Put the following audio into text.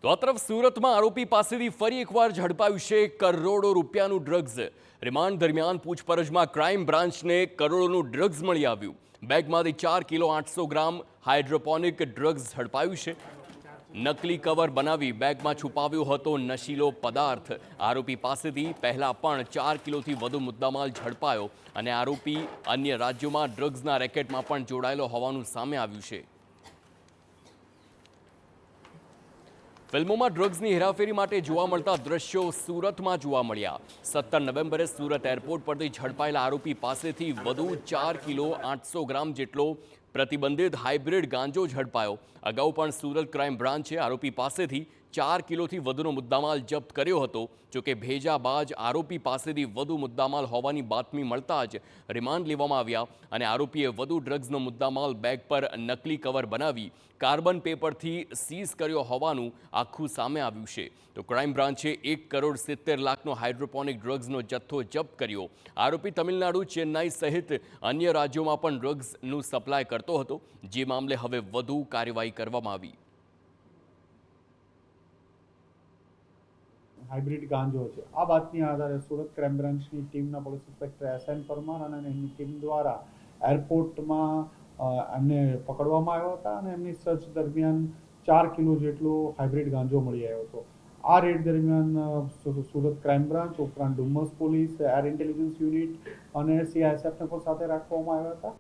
તો આ તરફ સુરતમાં આરોપી પાસેથી ફરી એકવાર ઝડપાયું છે કરોડો રૂપિયાનું ડ્રગ્સ। રિમાન્ડ દરમિયાન પૂછપરછમાં ક્રાઇમ બ્રાન્ચને કરોડોનું ડ્રગ્સ મળી આવ્યું। બેગમાંથી 4 કિલો 800 ગ્રામ હાઇડ્રોપોનિક ડ્રગ્સ ઝડપાયું છે। નકલી કવર બનાવી બેગમાં છુપાવ્યો હતો નશીલો પદાર્થ। આરોપી પાસેથી પહેલા પણ 4 કિલોથી વધુ મુદ્દામાલ ઝડપાયો અને આરોપી અન્ય રાજ્યોમાં ડ્રગ્સના રેકેટમાં પણ જોડાયેલો હોવાનું સામે આવ્યું છે। ફિલ્મોમાં ડ્રગ્સની હેરાફેરી માટે જોવા મળતા દ્રશ્યો સુરતમાં જોવા મળ્યા। 17 નવેમ્બરે સુરત એરપોર્ટ પરથી ઝડપાયેલા આરોપી પાસેથી વધુ 4 કિલો 800 ગ્રામ જેટલો પ્રતિબંધિત હાઇબ્રિડ ગાંજો ઝડપાયો। અગાઉ પણ સુરત ક્રાઇમ બ્રાન્ચે આરોપી પાસેથી 4 કિલોથી વધુનો મુદ્દામાલ જપ્ત કર્યો હતો। જોકે ભેજાબાજ આરોપી પાસેથી વધુ મુદ્દામાલ હોવાની બાતમી મળતા જ રિમાન્ડ લેવામાં આવ્યા અને આરોપીએ વધુ ડ્રગ્સનો મુદ્દામાલ બેગ પર નકલી કવર બનાવી કાર્બન પેપરથી સીઝ કર્યો હોવાનું આખું સામે આવ્યું છે। તો ક્રાઇમ બ્રાન્ચે 1 કરોડ 70 લાખનો હાઇડ્રોપોનિક ડ્રગ્સનો જથ્થો જપ્ત કર્યો। આરોપી તમિલનાડુ, ચેન્નાઈ સહિત અન્ય રાજ્યોમાં પણ ડ્રગ્સનું સપ્લાય કરતો હતો, જે મામલે હવે વધુ કાર્યવાહી કરવામાં આવી। હાઇબ્રિડ ગાંજો છે। આ બાતમી આધારે સુરત ક્રાઇમ બ્રાન્ચની ટીમના પોલીસ ઇન્સ્પેક્ટર SN પરમાર અને એમની ટીમ દ્વારા એરપોર્ટમાં એમને પકડવામાં આવ્યા હતા અને એમની સર્ચ દરમિયાન 4 કિલો જેટલો હાઇબ્રિડ ગાંજો મળી આવ્યો હતો। આ રેડ દરમિયાન સુરત ક્રાઇમ બ્રાન્ચ ઉપરાંત Dumas police, air intelligence unit અને CISFને પણ સાથે રાખવામાં આવ્યા હતા।